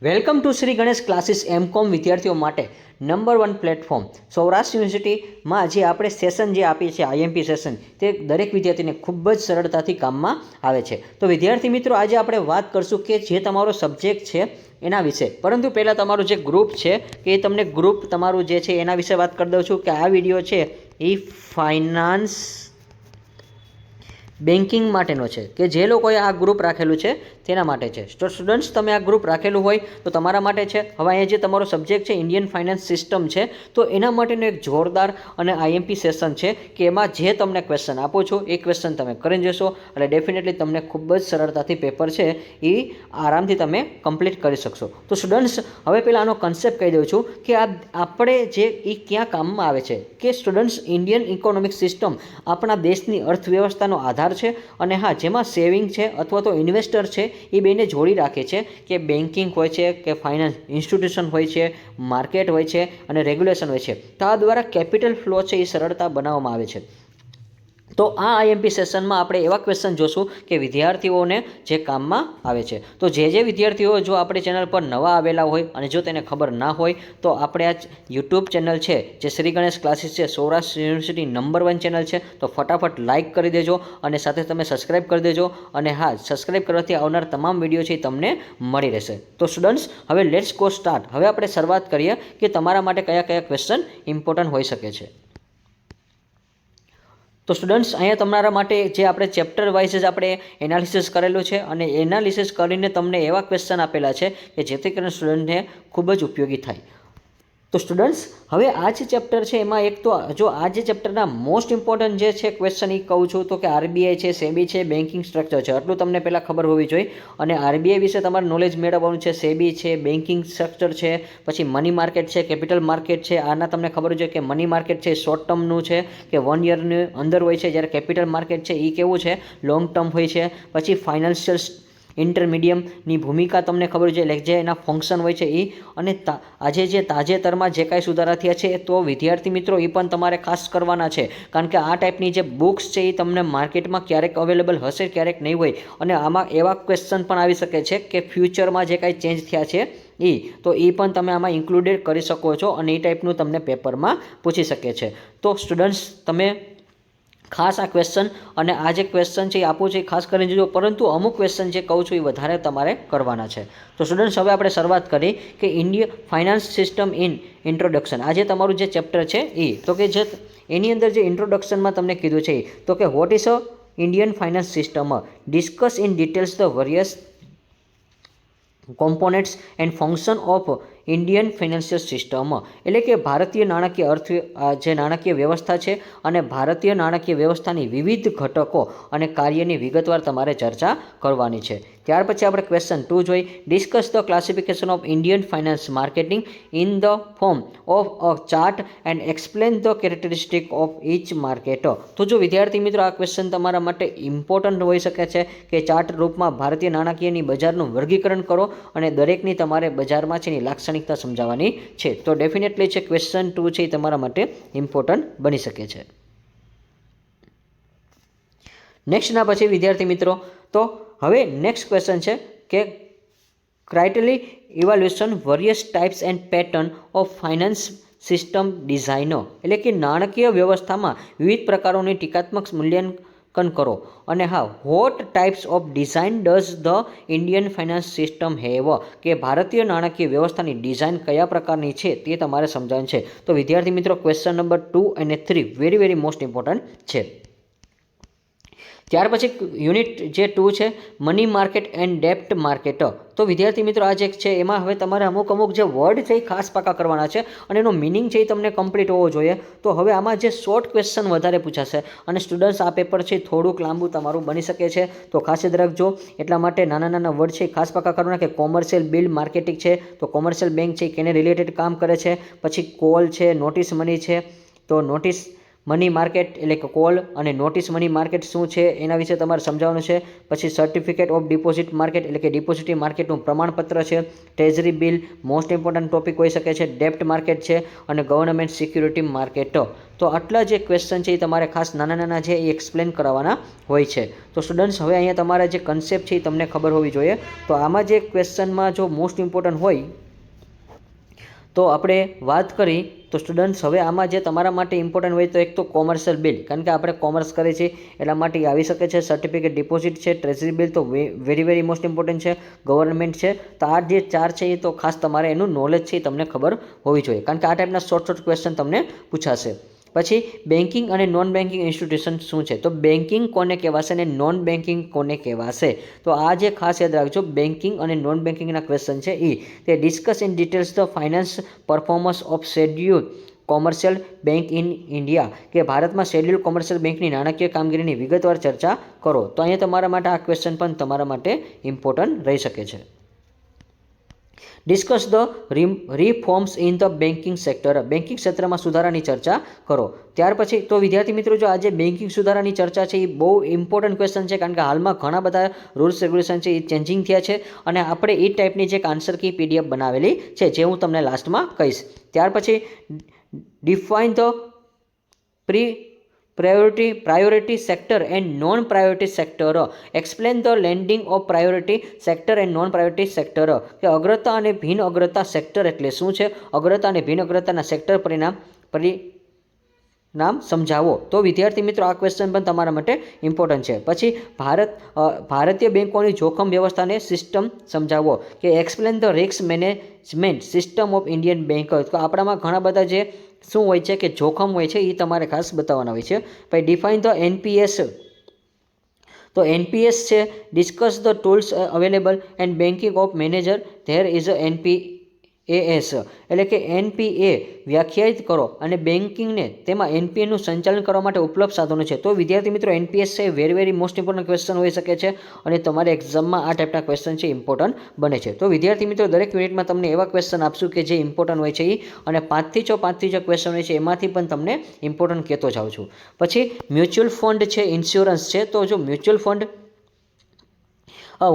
Welcome to Shri Ganesh classes MCom વિદ્યાર્થીઓ માટે number 1 platform Saurashtra યુનિવર્સિટીમાં જે આપણે સેશન જે આપીએ છીએ આઈએમપી સેશન તે દરેક વિદ્યાર્થીને ખૂબ જ સરળતાથી કામમાં આવે છે. તો વિદ્યાર્થી મિત્રો, આજે આપણે વાત કરશું કે જે તમારો સબ્જેક્ટ છે એના વિશે. પરંતુ પહેલાં તમારું જે ગ્રુપ છે કે એ તમને ગ્રુપ તમારું જે છે એના વિશે વાત કરી દઉં છું કે આ વિડીયો છે એ ફાઇનાન્સ બેન્કિંગ માટેનો છે કે જે લોકોએ આ ગ્રુપ રાખેલું છે તેના માટે છે. તો સ્ટુડન્ટ્સ, તમે આ ગ્રુપ રાખેલું હોય તો તમારા માટે છે. હવે અહીંયા જે તમારો સબ્જેક્ટ છે ઇન્ડિયન ફાઇનાન્સ સિસ્ટમ છે, તો એના માટેનું એક જોરદાર અને આઈએમપી સેશન છે કે એમાં જે તમને ક્વેશ્ચન આપો છો એ ક્વેશ્ચન તમે કરીને જશો એટલે ડેફિનેટલી તમને ખૂબ જ સરળતાથી પેપર છે એ આરામથી તમે કમ્પ્લીટ કરી શકશો. તો સ્ટુડન્ટ્સ, હવે પહેલાં આનો કન્સેપ્ટ કહી દઉં છું કે આ આપણે જે એ ક્યાં કામમાં આવે છે કે સ્ટુડન્ટ્સ, ઇન્ડિયન ઇકોનોમિક સિસ્ટમ આપણા દેશની અર્થવ્યવસ્થાનો આધાર છે. અને હા, જેમાં સેવિંગ છે અથવા તો ઇન્વેસ્ટર છે એ બેને જોડી રાખે છે કે બેન્કિંગ હોય છે કે ફાઇનાન્સ ઇન્સ્ટિટ્યુશન હોય છે, માર્કેટ હોય છે અને રેગ્યુલેશન હોય છે. તો આ દ્વારા કેપિટલ ફ્લો છે એ સરળતા બનાવવામાં આવે છે. તો આ આઈએમપી સેશનમાં આપણે એવા ક્વેશ્ચન જોશું કે વિદ્યાર્થીઓને જે કામમાં આવે છે. તો જે વિદ્યાર્થીઓ જો આપણી ચેનલ પર નવા આવેલા હોય અને જો તેને ખબર ના હોય તો આપણે આ યુટ્યુબ ચેનલ છે જે શ્રી ગણેશ ક્લાસીસ છે, સૌરાષ્ટ્ર યુનિવર્સિટી નંબર 1 ચેનલ છે, તો ફટાફટ લાઇક કરી દેજો અને સાથે તમે સબસ્ક્રાઈબ કરી દેજો. અને હા, સબસ્ક્રાઈબ કરવાથી આવનાર તમામ વિડીયો છે તમને મળી રહેશે. તો સ્ટુડન્ટ્સ, હવે લેટ્સ ગો સ્ટાર્ટ. હવે આપણે શરૂઆત કરીએ કે તમારા માટે કયા કયા ક્વેશ્ચન ઇમ્પોર્ટન્ટ હોઈ શકે છે. તો સ્ટુડન્ટ્સ, અહીંયા તમારા માટે જે આપણે ચેપ્ટર વાઇઝ જ આપણે એનાલિસિસ કરેલું છે અને એનાલિસિસ કરીને તમને એવા ક્વેશ્ચન આપેલા છે કે જેથી કરીને સ્ટુડન્ટને ખૂબ જ ઉપયોગી થાય. તો સ્ટુડન્ટ્સ, હવે આ જે ચેપ્ટર છે એમાં એક તો જો આ જે ચેપ્ટરના મોસ્ટ ઇમ્પોર્ટન્ટ જે છે ક્વેશ્ચન એ કહું છું તો કે આરબીઆઈ છે, સેબી છે, બેન્કિંગ સ્ટ્રક્ચર છે, આટલું તમને પહેલાં ખબર હોવી જોઈએ. અને આરબીઆઈ વિશે તમારે નોલેજ મેળવવાનું છે, સેબી છે, બેન્કિંગ સ્ટ્રક્ચર છે, પછી મની માર્કેટ છે, કેપિટલ માર્કેટ છે. આના તમને ખબર હોય કે મની માર્કેટ છે શોર્ટ ટર્મનું છે કે 1 યરની અંદર હોય છે, જ્યારે કેપિટલ માર્કેટ છે એ કેવું છે લોંગ ટર્મ હોય છે. પછી ફાઇનાન્શિયલ ઇન્ટરમીડિયમની ભૂમિકા તમને ખબર છે, એટલે જે એના ફંક્શન હોય છે એ. અને આજે જે તાજેતરમાં જે કાંઈ સુધારા થયા છે તો વિદ્યાર્થી મિત્રો એ પણ તમારે ખાસ કરવાના છે, કારણ કે આ ટાઈપની જે બુક્સ છે એ તમને માર્કેટમાં ક્યારેક અવેલેબલ હશે, ક્યારેક નહીં હોય. અને આમાં એવા ક્વેશ્ચન પણ આવી શકે છે કે ફ્યુચરમાં જે કાંઈ ચેન્જ થયા છે તો એ પણ તમે આમાં ઇન્ક્લુડેડ કરી શકો છો અને એ ટાઈપનું તમને પેપરમાં પૂછી શકે છે. તો સ્ટુડન્ટ્સ, તમે ખાસ આ ક્વેશ્ચન અને આ જે ક્વેશ્ચન છે એ આપવું છે એ ખાસ કરીને જોજો. પરંતુ અમુક ક્વેશ્ચન જે કહું છું એ વધારે તમારે કરવાના છે. તો સ્ટુડન્ટ્સ, હવે આપણે શરૂઆત કરી કે Indian finance system in introduction. આ જે તમારું જે ચેપ્ટર છે એ તો કે જે એની અંદર જે ઇન્ટ્રોડક્શનમાં તમને કીધું છે તો કે what is a Indian finance system, discuss in details the various components and function of Indian financial system. એટલે કે ભારતીય નાણાકીય જે નાણાકીય વ્યવસ્થા છે અને ભારતીય નાણાકીય વ્યવસ્થાની વિવિધ ઘટકો અને કાર્યની વિગતવાર તમારે ચર્ચા કરવાની છે. ત્યાર પછી આપણે ક્વેશ્ચન 2 જોઈ, discuss the classification of Indian finance marketing in the form of a chart and explain the characteristic of each market. તો જો વિદ્યાર્થી મિત્રો, આ ક્વેશ્ચન તમારા માટે ઇમ્પોર્ટન્ટ હોઈ શકે છે કે ચાર્ટ રૂપમાં ભારતીય નાણાકીયની બજારનું વર્ગીકરણ કરો અને દરેકની તમારે બજારમાં છે એની લાક્ષણિકતા સમજાવવાની છે. તો ડેફિનેટલી છે ક્વેશ્ચન 2 છે એ તમારા માટે ઇમ્પોર્ટન્ટ બની શકે છે. નેક્સ્ટના પછી વિદ્યાર્થી મિત્રો, તો હવે નેક્સ્ટ ક્વેશ્ચન છે કે criteria evaluation various types and pattern of finance system ડિઝાઇનો. એટલે કે નાણાકીય વ્યવસ્થામાં વિવિધ પ્રકારોની ટીકાત્મક મૂલ્યાંકન કરો. અને હા, what types of design does the Indian finance system have, કે ભારતીય નાણાકીય વ્યવસ્થાની ડિઝાઇન કયા પ્રકારની છે તે તમારે સમજાવવાનું છે. તો વિદ્યાર્થી મિત્રો, ક્વેશ્ચન નંબર 2 અને 3 વેરી મોસ્ટ ઇમ્પોર્ટન્ટ છે. ત્યાર પછી યુનિટ જે 2 છે મની માર્કેટ એન્ડ ડેપ્ટ માર્કેટ. તો વિદ્યાર્થી મિત્રો, આ જે છે એમાં હવે તમારે અમુક જે વર્ડ છે એ ખાસ પાકા કરવાના છે અને એનો મિનિંગ છે એ તમને કમ્પ્લીટ હોવો જોઈએ. તો હવે આમાં જે શોર્ટ ક્વેશ્ચન વધારે પૂછાશે અને સ્ટુડન્ટ્સ, આ પેપર છે થોડુંક લાંબુ તમારું બની શકે છે, તો ખાસ યાદ રાખજો. એટલા માટે નાના વર્ડ છે એ ખાસ પાકા કરવાના કે કોમર્શિયલ બિલ માર્કેટિંગ છે તો કોમર્શિયલ બેંક છે કેને રિલેટેડ કામ કરે છે. પછી કોલ છે, નોટિસ મની છે તો નોટિસ મની માર્કેટ એટલે કે કોલ અને નોટિસ મની માર્કેટ શું છે એના વિશે તમારે સમજાવવાનું છે. પછી સર્ટિફિકેટ ઓફ ડિપોઝિટ માર્કેટ એટલે કે ડિપોઝિટરી માર્કેટનું પ્રમાણપત્ર છે. Treasury bill most important topic હોઈ શકે છે. ડેપ્ટ માર્કેટ છે અને ગવર્નમેન્ટ સિક્યુરિટી માર્કેટ. તો આટલા જે ક્વેશ્ચન છે એ તમારે ખાસ નાના છે એ એક્સપ્લેન કરવાના હોય છે. તો સ્ટુડન્ટ્સ હવે અહીંયા તમારા જે કન્સેપ્ટ છે એ તમને ખબર હોવી જોઈએ. તો આમાં જે ક્વેશ્ચનમાં જો મોસ્ટ ઇમ્પોર્ટન્ટ હોય તો આપણે વાત કરી તો સ્ટુડન્ટ્સ હવે આમાં જે તમારા માટે ઇમ્પોર્ટન્ટ હોય તો એક તો કોમર્શિયલ બિલ, કારણ કે આપણે કોમર્સ કરીએ છીએ એટલા માટે આવી શકે છે. સર્ટિફિકેટ ડિપોઝિટ છે, ટ્રેઝરી બિલ તો વેરી મોસ્ટ ઇમ્પોર્ટન્ટ છે. ગવર્નમેન્ટ છે. તો આ જે 4 છે એ તો ખાસ તમારે એનું નોલેજ છે એ તમને ખબર હોવી જોઈએ, કારણ કે આ ટાઈપના શોર્ટ ક્વેશ્ચન તમને પૂછાશે. પછી બેન્કિંગ અને નોન બેન્કિંગ ઇન્સ્ટિટ્યુશન શું છે, તો બેન્કિંગ કોને કહેવાશે અને નોન બેન્કિંગ કોને કહેવાશે. તો આ જે ખાસ યાદ રાખજો, બેન્કિંગ અને નોન બેન્કિંગના ક્વેશ્ચન છે એ તે discuss in details the finance performance of schedule commercial bank in India, કે ભારતમાં શેડ્યુલ કોમર્શિયલ બેંકની નાણાકીય કામગીરીની વિગતવાર ચર્ચા કરો. તો અહીંયા તમારા માટે આ ક્વેશ્ચન પણ તમારા માટે ઇમ્પોર્ટન્ટ રહી શકે છે. Discuss the reforms in the banking sector, banking ક્ષેત્રમાં સુધારાની ચર્ચા કરો. ત્યાર પછી તો વિદ્યાર્થી મિત્રો જો આજે બેન્કિંગ સુધારાની ચર્ચા છે એ બહુ ઇમ્પોર્ટન્ટ ક્વેશ્ચન છે, કારણ કે હાલમાં ઘણા બધા રૂલ્સ રેગ્યુલેશન છે એ ચેન્જિંગ થયા છે અને આપણે એ ટાઈપની જે આન્સર કી PDF બનાવેલી છે જે હું તમને લાસ્ટમાં કહીશ. ત્યાર પછી define the priority sector and non-priority sector. Explain the lending of priority sector and non-priority sector. કે અગ્રતા અને બિન અગ્રતા સેક્ટર એટલે શું છે, અગ્રતા અને બિન અગ્રતાના સેક્ટર પરિણામ સમજાવો. તો વિદ્યાર્થી મિત્રો આ ક્વેશ્ચન પણ તમારા માટે ઇમ્પોર્ટન્ટ છે. પછી ભારતીય બેંકોની જોખમ વ્યવસ્થાને સિસ્ટમ સમજાવો, કે explain the risk management system of Indian bank. તો આપણામાં ઘણા બધા જે શું હોય છે કે જોખમ હોય છે એ તમારે ખાસ બતાવવાના હોય છે. પછી ડિફાઇન ધ NPS. તો NPS છે discuss the tools available and banking of manager there is a NPAS, એટલે કે NPA વ્યાખ્યાયિત કરો અને બેન્કિંગને તેમાં NPAનું સંચાલન કરવા માટે ઉપલબ્ધ સાધનો છે. તો વિદ્યાર્થી મિત્રો NPS છે વેરી મોસ્ટ ઇમ્પોર્ટન્ટ ક્વેશ્ચન હોઈ શકે છે અને તમારે એક્ઝામમાં આ ટાઈપના ક્વેશ્ચન છે ઇમ્પોર્ટન્ટ બને છે. તો વિદ્યાર્થી મિત્રો દરેક યુનિટમાં તમને એવા ક્વેશ્ચન આપશું કે જે ઇમ્પોર્ટન્ટ હોય છે એ, અને 5 થી 6 ક્વેશ્ચન હોય છે એમાંથી પણ તમને ઇમ્પોર્ટન્ટ કહેતો જાઉં છું. પછી મ્યુચ્યુઅલ ફંડ છે, ઇન્સ્યોરન્સ છે. તો જો mutual fund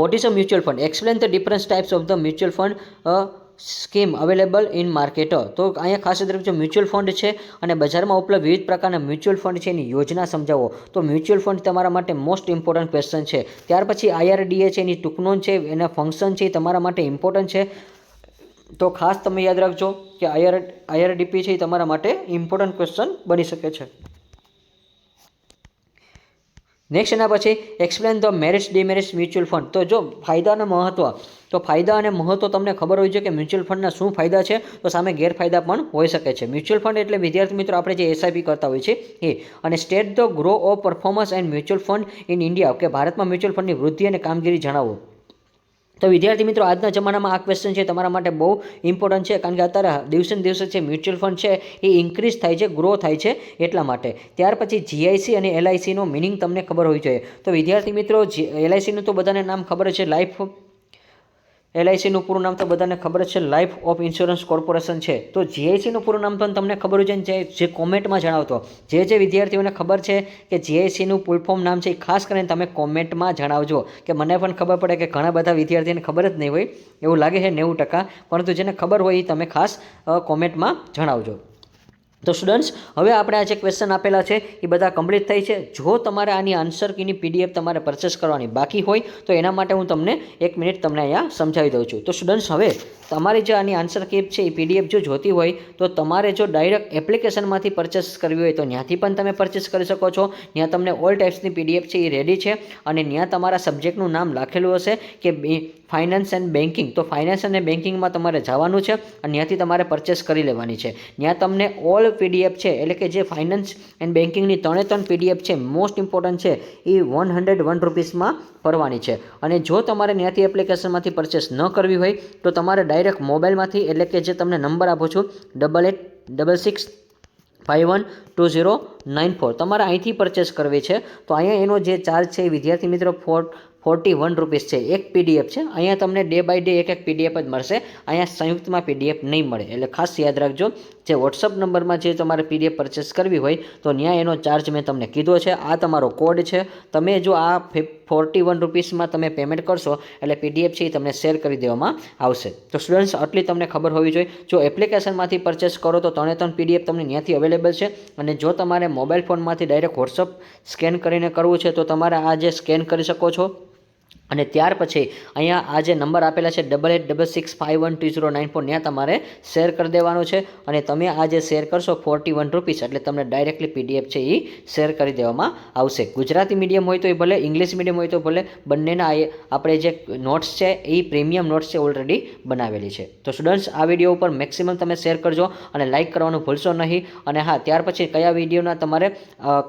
what is a mutual fund, explain the different types of the mutual fund scheme available in market. તો અહીંયા ખાસ યાદ રાખજો મ્યુચ્યુઅલ ફંડ છે અને બજારમાં ઉપલબ્ધ વિવિધ પ્રકારના મ્યુચ્યુઅલ ફંડ છે એની યોજના સમજાવો. તો મ્યુચ્યુઅલ ફંડ તમારા માટે મોસ્ટ ઇમ્પોર્ટન્ટ ક્વેશ્ચન છે. ત્યાર પછી IRDA છે એની ટૂંકનોંધ છે, એના ફંક્શન છે એ તમારા માટે ઇમ્પોર્ટન્ટ છે. તો ખાસ તમે યાદ રાખજો કે IRDP છે એ તમારા માટે ઇમ્પોર્ટન્ટ ક્વેશ્ચન બની શકે છે. નેક્સ્ટ એના પછી explain the merits demerits mutual fund. તો જો ફાયદા અને મહત્વ, તો ફાયદા અને મહત્વ તમને ખબર હોય છે કે મ્યુચ્યુઅલ ફંડના શું ફાયદા છે, તો સામે ગેરફાયદા પણ હોઈ શકે છે. મ્યુચ્યુઅલ ફંડ એટલે વિદ્યાર્થી મિત્રો આપણે જે SIP કરતા હોય છે એ, અને state the grow of performance and mutual fund in India, કે ભારતમાં મ્યુચ્યુઅલ ફંડની વૃદ્ધિ અને કામગીરી જણાવો. તો વિદ્યાર્થી મિત્રો આજના જમાનામાં આ ક્વેશ્ચન છે તમારા માટે બહુ ઇમ્પોર્ટન્ટ છે, કારણ કે અત્યારે દિવસે ને દિવસે છે મ્યુચ્યુઅલ ફંડ છે એ ઇન્ક્રીઝ થાય છે, ગ્રો થાય છે એટલા માટે. ત્યાર પછી GIC અને LIC નો મિનિંગ તમને ખબર હોવી જોઈએ. તો વિદ્યાર્થી મિત્રો LIC નું તો બધાને નામ ખબર છે, LIC નું પૂરું નામ તો બધાને ખબર છે, લાઈફ ઓફ ઇન્સ્યોરન્સ કોર્પોરેશન છે. તો GIC નું પૂરું નામ પણ તમને ખબર હોય છે, જે કોમેન્ટમાં જણાવતો. જે વિદ્યાર્થીઓને ખબર છે કે GIC નું ફૂલ ફોર્મ નામ છે એ ખાસ કરીને તમે કોમેન્ટમાં જણાવજો, કે મને પણ ખબર પડે કે ઘણા બધા વિદ્યાર્થીઓને ખબર જ નહીં હોય એવું લાગે છે 90%, પરંતુ જેને ખબર હોય એ તમે ખાસ કોમેન્ટમાં જણાવજો. તો સ્ટુડન્ટ્સ હવે આપણે આ જે ક્વેશ્ચન આપેલા છે એ બધા કમ્પ્લીટ થઈ છે. જો તમારે આની આન્સર કીની PDF તમારે પરચેસ કરવાની બાકી હોય તો એના માટે હું તમને 1 મિનિટ તમને અહીંયા સમજાવી દઉં છું. તો સ્ટુડન્ટ્સ હવે તમારી જે આની આન્સર કી છે એ PDF જો જોતી હોય તો તમારે જો ડાયરેક્ટ એપ્લિકેશનમાંથી પરચેસ કરવી હોય તો ત્યાંથી પણ તમે પરચેસ કરી શકો છો. ત્યાં તમને ઓલ ટાઈપ્સની PDF છે એ રેડી છે અને ત્યાં તમારા સબ્જેક્ટનું નામ લખેલું હશે કે ફાઇનાન્સ એન્ડ બેન્કિંગ. તો ફાઇનાન્સ અને બેન્કિંગમાં તમારે જવાનું છે અને ત્યાંથી તમારે પરચેસ કરી લેવાની છે. ત્યાં તમને ઓલ PDF છે, એટલે કે જે ફાઇનાન્સ એન્ડ બેન્કિંગની 3 PDF છે મોસ્ટ ઇમ્પોર્ટન્ટ છે એ 101 રૂપીસમાં ભરવાની છે. અને જો તમારે ત્યાંથી એપ્લિકેશનમાંથી પરચેસ ન કરવી હોય તો તમારે ડાયરેક્ટ મોબાઈલમાંથી, એટલે કે જે તમને નંબર આપું છું 88665120 094 તમારે અહીંથી પરચેસ કરવી છે તો અહીંયા એનો જે ચાર્જ છે એ વિદ્યાર્થી મિત્રો 41 રૂપીસ છે. એક PDF છે. અહીંયા તમને ડે બાય ડે એક PDF જ મળશે. અહીંયા સંયુક્તમાં PDF નહીં મળે, એટલે ખાસ યાદ રાખજો. જે વોટ્સઅપ નંબરમાં જે તમારે PDF પરચેસ કરવી હોય તો ત્યાં એનો ચાર્જ મેં તમને કીધો છે. આ તમારો કોડ છે. તમે જો આ 41 રૂપીસમાં તમે પેમેન્ટ કરશો એટલે PDF છે એ તમને શેર કરી દેવામાં આવશે. તો સ્ટુડન્ટ્સ આટલી તમને ખબર હોવી જોઈએ. જો એપ્લિકેશનમાંથી પરચેસ કરો તો 3 PDF તમને ત્યાંથી અવેલેબલ છે, અને જો તમારે મોબાઈલ ફોનમાંથી ડાયરેક્ટ વોટ્સઅપ સ્કેન કરીને કરવું છે તો તમારે આ જે સ્કેન કરી શકો છો. અને ત્યાર પછી અહીંયા આ જે નંબર આપેલા છે 8866512094 ત્યાં તમારે શેર કરી દેવાનો છે. અને તમે આ જે શેર કરશો 41 રૂપીસ એટલે તમને ડાયરેક્ટલી PDF છે એ શેર કરી દેવામાં આવશે. ગુજરાતી મીડિયમ હોય તો એ ભલે, ઇંગ્લિશ મીડિયમ હોય તો ભલે, બંનેના આપણે જે નોટ્સ છે એ પ્રીમિયમ નોટ્સ છે ઓલરેડી બનાવેલી છે. તો સ્ટુડન્ટ્સ આ વિડીયો ઉપર મેક્સિમમ તમે શેર કરજો અને લાઇક કરવાનું ભૂલશો નહીં. અને હા, ત્યાર પછી કયા વિડીયોના તમારે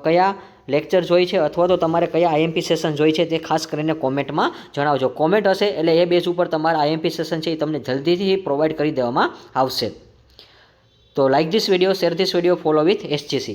કયા લેક્ચર જોઈ છે અથવા તો તમારે કયા IMP સેશન જોઈ છે તે ખાસ કરીને કોમેન્ટમાં જણાવજો. કોમેન્ટ હશે એટલે એ બેઝ ઉપર તમારા IMP સેશન છે એ તમને જલ્દીથી પ્રોવાઈડ કરી દેવામાં આવશે. તો like this video, share this video, follow with SGC.